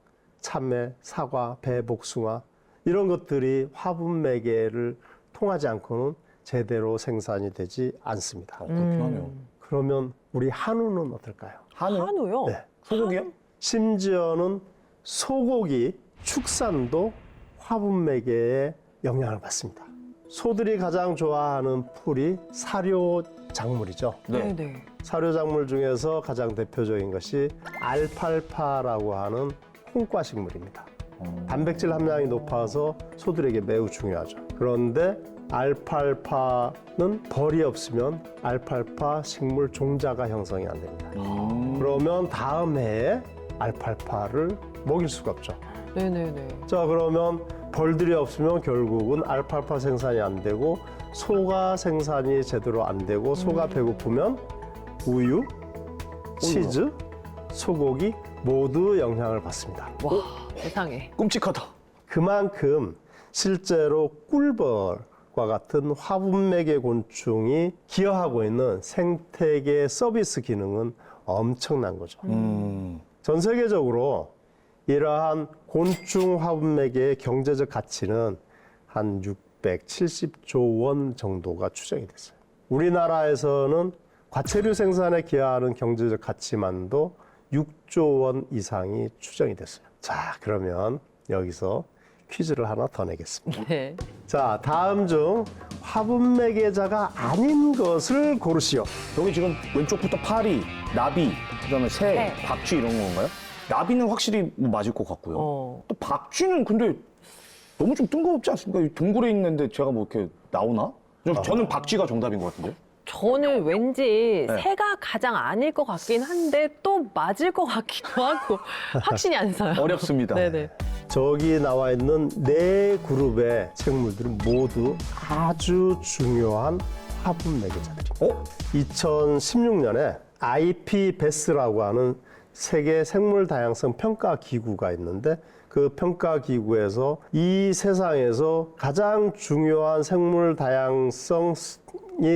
참외, 사과, 배, 복숭아 이런 것들이 화분매개를 통하지 않고는 제대로 생산이 되지 않습니다. 그렇긴 하네요. 그러면 우리 한우는 어떨까요? 한우요? 네. 소고기요? 심지어는 소고기 축산도 화분매개에 영향을 받습니다. 소들이 가장 좋아하는 풀이 사료작물이죠. 네. 네. 사료작물 중에서 가장 대표적인 것이 알팔파라고 하는 콩과식물입니다. 단백질 함량이 높아서 소들에게 매우 중요하죠. 그런데 알팔파는 벌이 없으면 알팔파 식물 종자가 형성이 안 됩니다. 그러면 다음 해에 알팔파를 먹일 수가 없죠. 네네네. 자, 그러면 벌들이 없으면 결국은 알팔파 생산이 안 되고 소가 생산이 제대로 안 되고 소가 배고프면 우유, 치즈, 소고기 모두 영향을 받습니다. 와, 세상에. 끔찍하다. 그만큼 실제로 꿀벌과 같은 화분매개 곤충이 기여하고 있는 생태계 서비스 기능은 엄청난 거죠. 전 세계적으로 이러한 곤충 화분매개의 경제적 가치는 한 670조 원 정도가 추정이 됐어요. 우리나라에서는 과체류 생산에 기여하는 경제적 가치만도 6조 원 이상이 추정이 됐어요. 자, 그러면 여기서 퀴즈를 하나 더 내겠습니다. 네. 자, 다음 중 화분매개자가 아닌 것을 고르시오. 여기 지금 왼쪽부터 파리, 나비, 그다음에 새, 새. 박쥐 이런 건가요? 나비는 확실히 뭐 맞을 것 같고요. 어. 또 박쥐는 근데 너무 좀 뜬금없지 않습니까? 이 동굴에 있는데 제가 뭐 이렇게 나오나? 저는 박쥐가 정답인 것 같은데. 저는 왠지 네. 새가 가장 아닐 것 같긴 한데 또 맞을 것 같기도 하고 확신이 안 서요. 어렵습니다. 네네. 저기 나와 있는 네 그룹의 생물들은 모두 아주 중요한 화분매개자들입니다. 2016년에 IPBES라고 하는 세계 생물 다양성 평가 기구가 있는데 그 평가 기구에서 이 세상에서 가장 중요한 생물 다양성이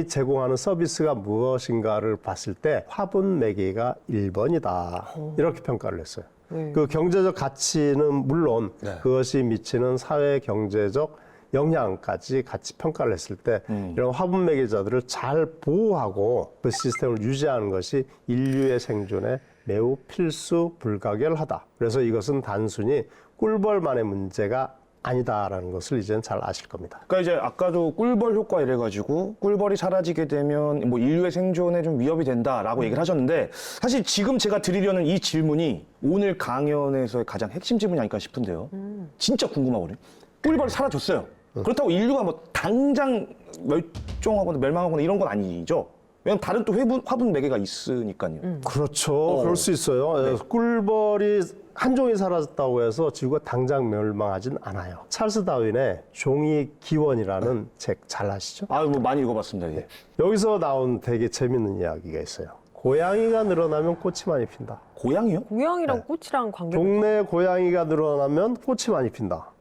제공하는 서비스가 무엇인가를 봤을 때 화분 매개가 1번이다. 이렇게 평가를 했어요. 그 경제적 가치는 물론 그것이 미치는 사회 경제적 영향까지 같이 평가를 했을 때 이런 화분 매개자들을 잘 보호하고 그 시스템을 유지하는 것이 인류의 생존에 매우 필수 불가결하다. 그래서 이것은 단순히 꿀벌만의 문제가 아니다라는 것을 이제는 잘 아실 겁니다. 그러니까 이제 아까도 꿀벌 효과 이래가지고 꿀벌이 사라지게 되면 뭐 인류의 생존에 좀 위협이 된다라고 얘기를 하셨는데 사실 지금 제가 드리려는 이 질문이 오늘 강연에서의 가장 핵심 질문이 아닐까 싶은데요. 진짜 궁금하거든요. 꿀벌이 사라졌어요. 그렇다고 인류가 뭐 당장 멸종하거나 멸망하거나 이런 건 아니죠. 왜냐면 다른 또 화분 매개가 있으니까요. 그렇죠. 그럴 수 있어요. 꿀벌이 한 종이 사라졌다고 해서 지구가 당장 멸망하진 않아요. 찰스 다윈의 종이 기원이라는 책 잘 아시죠? 아, 뭐 많이 읽어봤습니다. 예. 여기서 나온 되게 재밌는 이야기가 있어요. 고양이가 늘어나면 꽃이 많이 핀다. 고양이요? 고양이랑 꽃이랑 관계가 동네 고양이가 늘어나면 꽃이 많이 핀다.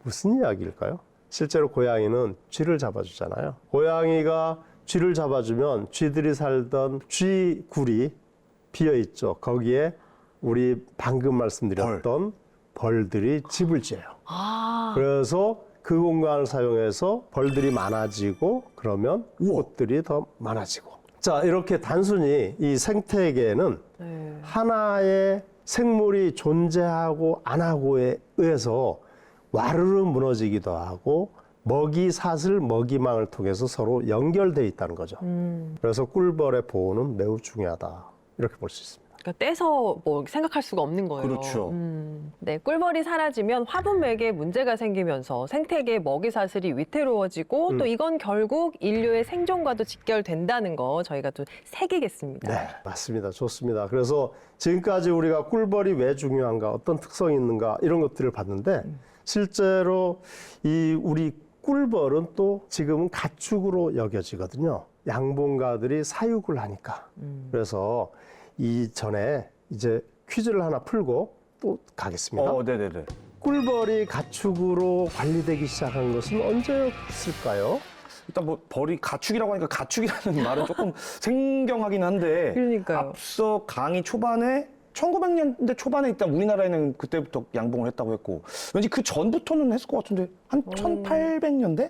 무슨 이야기일까요? 실제로 고양이는 쥐를 잡아주잖아요. 고양이가 쥐를 잡아주면 쥐들이 살던 쥐굴이 비어있죠. 거기에 우리 방금 말씀드렸던 벌들이 집을 지어요. 그래서 그 공간을 사용해서 벌들이 많아지고 그러면 꽃들이 더 많아지고. 자, 이렇게 단순히 이 생태계는 하나의 생물이 존재하고 안 하고에 의해서 와르르 무너지기도 하고 먹이 사슬, 먹이망을 통해서 서로 연결돼 있다는 거죠. 그래서 꿀벌의 보호는 매우 중요하다. 이렇게 볼 수 있습니다. 그러니까 떼서 뭐 생각할 수가 없는 거예요. 그렇죠. 네, 꿀벌이 사라지면 화분 매개에 문제가 생기면서 생태계 먹이 사슬이 위태로워지고 또 이건 결국 인류의 생존과도 직결된다는 거 저희가 또 새기겠습니다. 네, 맞습니다. 좋습니다. 그래서 지금까지 우리가 꿀벌이 왜 중요한가, 어떤 특성이 있는가 이런 것들을 봤는데 실제로 이 우리 꿀벌은 또 지금은 가축으로 여겨지거든요. 양봉가들이 사육을 하니까. 그래서 이전에 이제 퀴즈를 하나 풀고 또 가겠습니다. 네네네. 꿀벌이 가축으로 관리되기 시작한 것은 언제였을까요? 일단 뭐 벌이 가축이라고 하니까 가축이라는 말은 조금 생경하긴 한데 그러니까요. 앞서 강의 초반에 1900년대 초반에 일단 우리나라에는 그때부터 양봉을 했다고 했고 왠지 그 전부터는 했을 것 같은데 한 1800년대?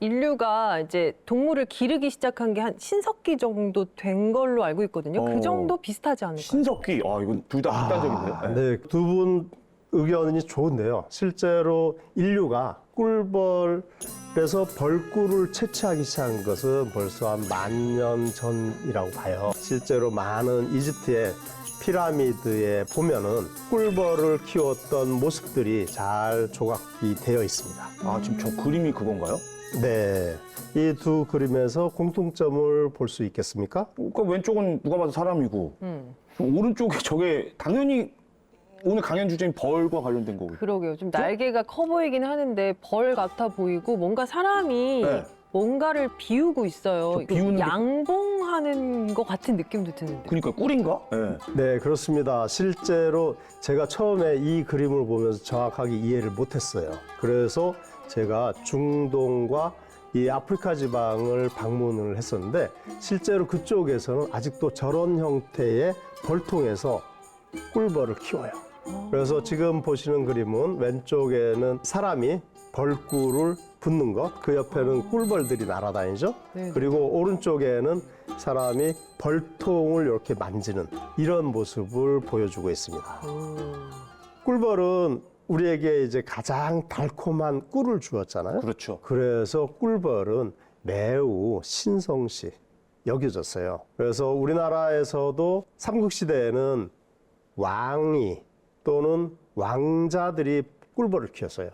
인류가 이제 동물을 기르기 시작한 게 한 신석기 정도 된 걸로 알고 있거든요. 그 정도 비슷하지 않을까요? 신석기. 이건 둘 다 극단적인데요. 네, 두 분 의견이 좋은데요. 실제로 인류가 꿀벌에서 벌꿀을 채취하기 시작한 것은 벌써 한 10,000년 전이라고 봐요. 실제로 많은 이집트의 피라미드에 보면은 꿀벌을 키웠던 모습들이 잘 조각이 되어 있습니다. 지금 저 그림이 그건가요? 네. 이 두 그림에서 공통점을 볼 수 있겠습니까? 그러니까 왼쪽은 누가 봐도 사람이고 오른쪽에 저게 당연히 오늘 강연 주제인 벌과 관련된 거고. 그러게요. 좀 날개가 커 보이긴 하는데 벌 같아 보이고 뭔가 사람이 네. 뭔가를 비우고 있어요. 저 비우는 게- 양봉하는 것 같은 느낌도 드는데. 그러니까 꿀인가? 네. 네, 그렇습니다. 실제로 제가 처음에 이 그림을 보면서 정확하게 이해를 못했어요. 그래서 제가 중동과 이 아프리카 지방을 방문을 했었는데 실제로 그쪽에서는 아직도 저런 형태의 벌통에서 꿀벌을 키워요. 그래서 지금 보시는 그림은 왼쪽에는 사람이 벌꿀을 붓는 것, 그 옆에는 꿀벌들이 날아다니죠. 네. 그리고 오른쪽에는 사람이 벌통을 이렇게 만지는 이런 모습을 보여주고 있습니다. 꿀벌은 우리에게 이제 가장 달콤한 꿀을 주었잖아요. 그렇죠. 그래서 꿀벌은 매우 신성시 여겨졌어요. 그래서 우리나라에서도 삼국시대에는 왕이 또는 왕자들이 꿀벌을 키웠어요.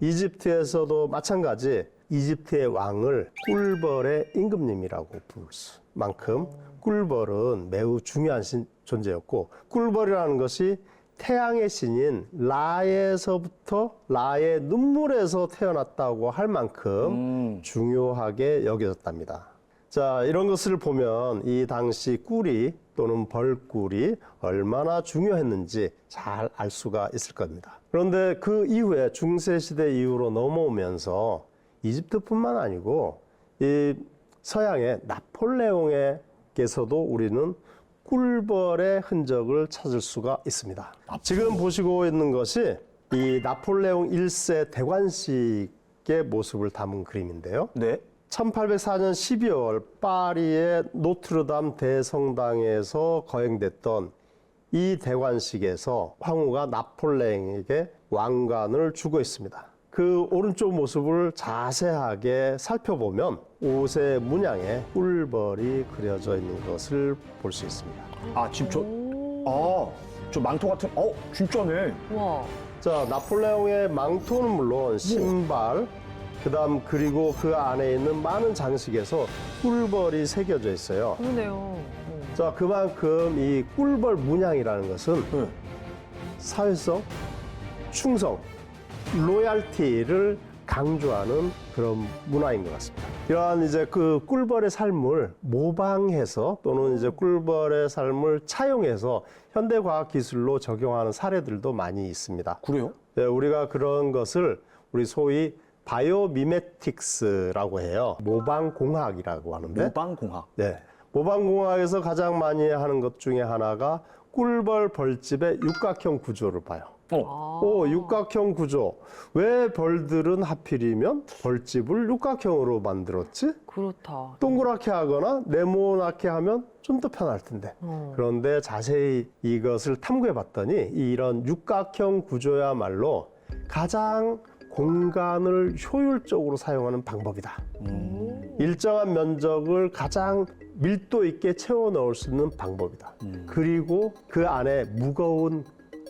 이집트에서도 마찬가지 이집트의 왕을 꿀벌의 임금님이라고 부를 만큼 꿀벌은 매우 중요한 존재였고 꿀벌이라는 것이 태양의 신인 라에서부터 라의 눈물에서 태어났다고 할 만큼 중요하게 여겨졌답니다. 자, 이런 것을 보면 이 당시 꿀이 또는 벌꿀이 얼마나 중요했는지 잘 알 수가 있을 겁니다. 그런데 그 이후에 중세시대 이후로 넘어오면서 이집트뿐만 아니고 이 서양의 나폴레옹에게서도 우리는 꿀벌의 흔적을 찾을 수가 있습니다. 지금 보시고 있는 것이 이 나폴레옹 1세 대관식의 모습을 담은 그림인데요. 네. 1804년 12월 파리의 노트르담 대성당에서 거행됐던 이 대관식에서 황후가 나폴레옹에게 왕관을 주고 있습니다. 그 오른쪽 모습을 자세하게 살펴보면 옷의 문양에 꿀벌이 그려져 있는 것을 볼 수 있습니다. 아, 지금 저 망토 같은, 진짜네. 와. 자, 나폴레옹의 망토는 물론 신발, 그다음 그리고 그 안에 있는 많은 장식에서 꿀벌이 새겨져 있어요. 그러네요. 자, 그만큼 이 꿀벌 문양이라는 것은 네. 사회성, 충성, 로얄티를 강조하는 그런 문화인 것 같습니다. 이러한 이제 그 꿀벌의 삶을 모방해서 또는 이제 꿀벌의 삶을 차용해서 현대 과학 기술로 적용하는 사례들도 많이 있습니다. 그래요? 네, 우리가 그런 것을 우리 소위 바이오미메틱스라고 해요. 모방공학이라고 하는데. 모방공학. 네. 모방공학에서 가장 많이 하는 것 중에 하나가 꿀벌 벌집의 육각형 구조를 봐요. 육각형 구조. 왜 벌들은 하필이면 벌집을 육각형으로 만들었지? 그렇다. 동그랗게 하거나 네모나게 하면 좀 더 편할 텐데. 그런데 자세히 이것을 탐구해 봤더니 이런 육각형 구조야말로 가장 공간을 효율적으로 사용하는 방법이다. 일정한 면적을 가장 밀도 있게 채워 넣을 수 있는 방법이다. 그리고 그 안에 무거운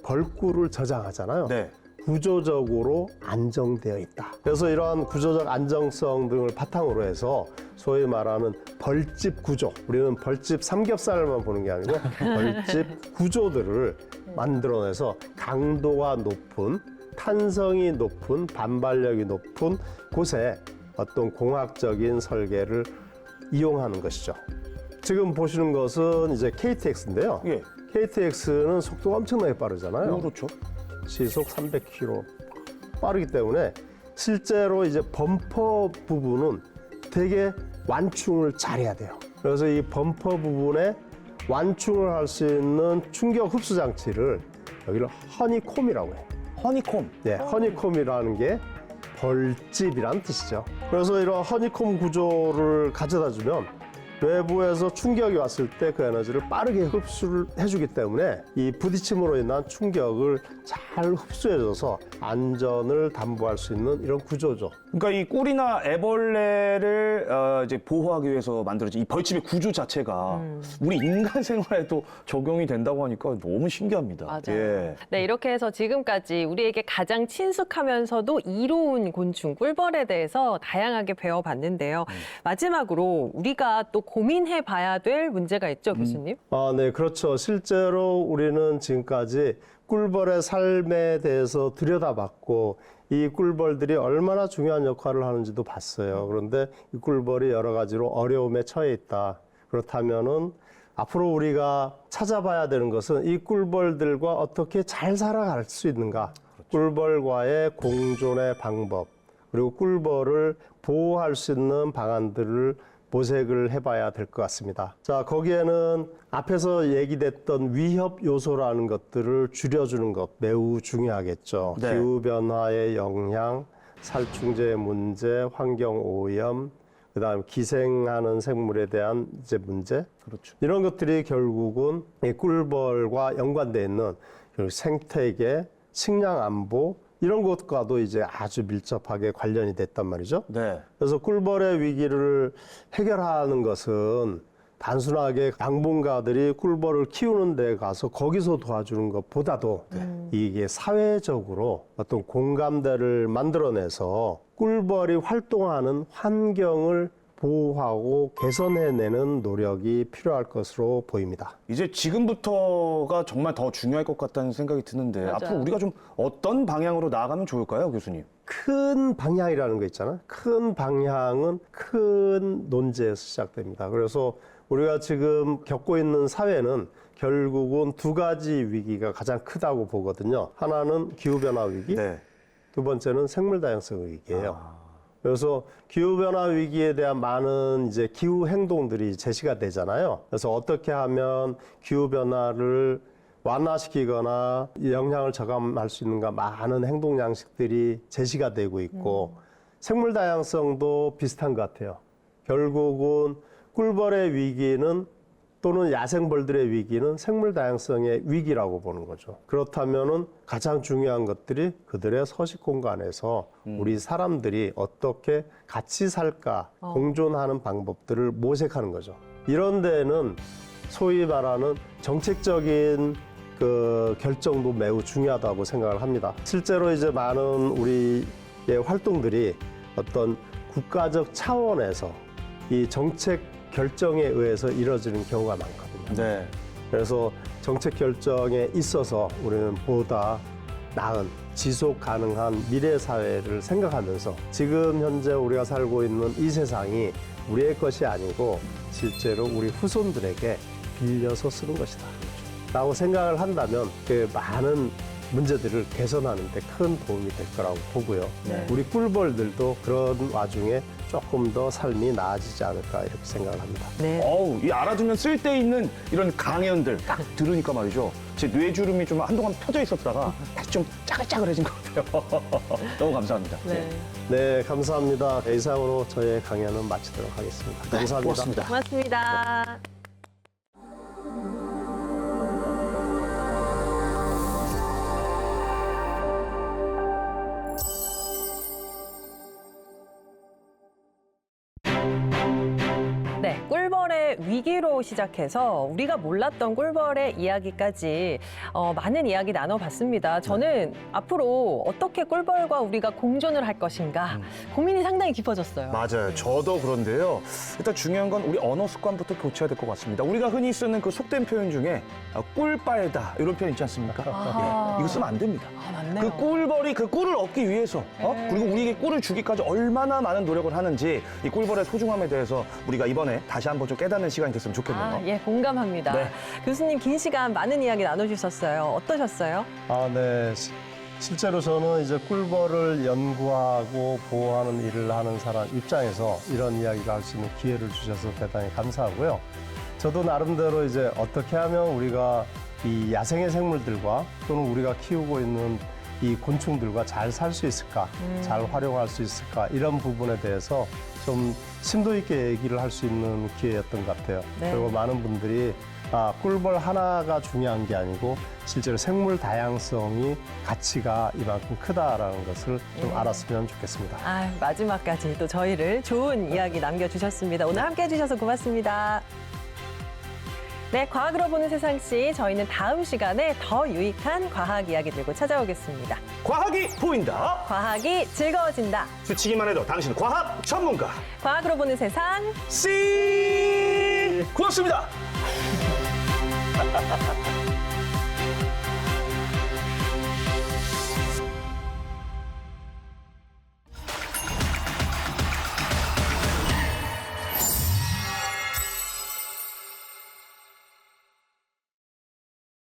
벌꿀을 저장하잖아요. 네. 구조적으로 안정되어 있다. 그래서 이러한 구조적 안정성 등을 바탕으로 해서 소위 말하는 벌집 구조, 우리는 벌집 삼겹살만 보는 게 아니고 벌집 구조들을 만들어내서 강도가 높은, 탄성이 높은, 반발력이 높은 곳에 어떤 공학적인 설계를 이용하는 것이죠. 지금 보시는 것은 이제 KTX인데요. 예. KTX는 속도가 엄청나게 빠르잖아요. 그렇죠. 시속 300km 빠르기 때문에 실제로 이제 범퍼 부분은 되게 완충을 잘해야 돼요. 그래서 이 범퍼 부분에 완충을 할 수 있는 충격 흡수 장치를 여기를 허니콤이라고 해요. 허니콤. 네, 허니콤이라는 게 벌집이라는 뜻이죠. 그래서 이런 허니콤 구조를 가져다 주면 외부에서 충격이 왔을 때 그 에너지를 빠르게 흡수를 해주기 때문에 이 부딪힘으로 인한 충격을 잘 흡수해줘서 안전을 담보할 수 있는 이런 구조죠. 그러니까 이 꿀이나 애벌레를 이제 보호하기 위해서 만들어진 이 벌집의 구조 자체가 우리 인간 생활에도 적용이 된다고 하니까 너무 신기합니다. 맞아요. 예. 네, 이렇게 해서 지금까지 우리에게 가장 친숙하면서도 이로운 곤충 꿀벌에 대해서 다양하게 배워봤는데요. 마지막으로 우리가 또 고민해 봐야 될 문제가 있죠, 교수님? 네, 그렇죠. 실제로 우리는 지금까지 꿀벌의 삶에 대해서 들여다봤고 이 꿀벌들이 얼마나 중요한 역할을 하는지도 봤어요. 그런데 이 꿀벌이 여러 가지로 어려움에 처해 있다. 그렇다면은 앞으로 우리가 찾아봐야 되는 것은 이 꿀벌들과 어떻게 잘 살아갈 수 있는가. 꿀벌과의 공존의 방법, 그리고 꿀벌을 보호할 수 있는 방안들을 모색을 해봐야 될 것 같습니다. 자, 거기에는 앞에서 얘기됐던 위협 요소라는 것들을 줄여주는 것 매우 중요하겠죠. 네. 기후변화의 영향, 살충제 문제, 환경오염, 그다음 기생하는 생물에 대한 이제 문제. 그렇죠. 이런 것들이 결국은 이 꿀벌과 연관되어 있는 생태계, 식량 안보, 이런 것과도 이제 아주 밀접하게 관련이 됐단 말이죠. 네. 그래서 꿀벌의 위기를 해결하는 것은 단순하게 양봉가들이 꿀벌을 키우는 데 가서 거기서 도와주는 것보다도 이게 사회적으로 어떤 공감대를 만들어내서 꿀벌이 활동하는 환경을 보호하고 개선해내는 노력이 필요할 것으로 보입니다. 이제 지금부터가 정말 더 중요할 것 같다는 생각이 드는데 맞아요. 앞으로 우리가 좀 어떤 방향으로 나아가면 좋을까요, 교수님? 큰 방향이라는 거 있잖아요. 큰 방향은 큰 논제에서 시작됩니다. 그래서 우리가 지금 겪고 있는 사회는 결국은 두 가지 위기가 가장 크다고 보거든요. 하나는 기후변화 위기, 네. 두 번째는 생물 다양성 위기예요. 그래서 기후변화 위기에 대한 많은 이제 기후 행동들이 제시가 되잖아요. 그래서 어떻게 하면 기후변화를 완화시키거나 영향을 저감할 수 있는가 많은 행동 양식들이 제시가 되고 있고 생물 다양성도 비슷한 것 같아요. 결국은 꿀벌의 위기는 또는 야생벌들의 위기는 생물 다양성의 위기라고 보는 거죠. 그렇다면은 가장 중요한 것들이 그들의 서식 공간에서 우리 사람들이 어떻게 같이 살까 공존하는 방법들을 모색하는 거죠. 이런 데는 소위 말하는 정책적인 그 결정도 매우 중요하다고 생각을 합니다. 실제로 이제 많은 우리의 활동들이 어떤 국가적 차원에서 이 정책 결정에 의해서 이루어지는 경우가 많거든요. 네. 그래서 정책 결정에 있어서 우리는 보다 나은 지속 가능한 미래 사회를 생각하면서 지금 현재 우리가 살고 있는 이 세상이 우리의 것이 아니고 실제로 우리 후손들에게 빌려서 쓰는 것이다 라고 생각을 한다면 그 많은 문제들을 개선하는 데 큰 도움이 될 거라고 보고요. 네. 우리 꿀벌들도 그런 와중에 조금 더 삶이 나아지지 않을까 이렇게 생각을 합니다. 네. 어우, 이 알아두면 쓸데있는 이런 강연들 딱 들으니까 말이죠. 제 뇌주름이 좀 한동안 펴져 있었다가 다시 좀 짜글짜글해진 것 같아요. 너무 감사합니다. 네. 네, 감사합니다. 이상으로 저의 강연은 마치도록 하겠습니다. 감사합니다. 고맙습니다. 고맙습니다. 네, 꿀벌의 위기로 시작해서 우리가 몰랐던 꿀벌의 이야기까지 많은 이야기 나눠봤습니다. 저는 앞으로 어떻게 꿀벌과 우리가 공존을 할 것인가 고민이 상당히 깊어졌어요. 맞아요. 저도 그런데요. 일단 중요한 건 우리 언어 습관부터 교체해야 될 것 같습니다. 우리가 흔히 쓰는 그 속된 표현 중에 꿀 빨다 이런 표현 있지 않습니까? 아. 예, 이거 쓰면 안 됩니다. 아, 맞네요. 그 꿀벌이 그 꿀을 얻기 위해서 그리고 우리에게 꿀을 주기까지 얼마나 많은 노력을 하는지 이 꿀벌의 소중함에 대해서 우리가 이번에 다시 한번 좀 깨닫는 시간이 됐으면 좋겠네요. 아, 예, 공감합니다. 네. 교수님 긴 시간 많은 이야기 나눠주셨어요. 어떠셨어요? 아, 네. 실제로 저는 이제 꿀벌을 연구하고 보호하는 일을 하는 사람 입장에서 이런 이야기를 할 수 있는 기회를 주셔서 대단히 감사하고요. 저도 나름대로 이제 어떻게 하면 우리가 이 야생의 생물들과 또는 우리가 키우고 있는 이 곤충들과 잘 살 수 있을까, 잘 활용할 수 있을까 이런 부분에 대해서 좀 심도 있게 얘기를 할 수 있는 기회였던 것 같아요. 네. 그리고 많은 분들이 꿀벌 하나가 중요한 게 아니고 실제로 생물 다양성이 가치가 이만큼 크다라는 것을 좀 알았으면 좋겠습니다. 아, 마지막까지 또 저희를 좋은 이야기 남겨주셨습니다. 오늘 함께 해주셔서 고맙습니다. 네, 과학으로 보는 세상씨, 저희는 다음 시간에 더 유익한 과학 이야기 들고 찾아오겠습니다. 과학이 보인다. 과학이 즐거워진다. 스치기만 해도 당신 과학 전문가. 과학으로 보는 세상. 씨 고맙습니다.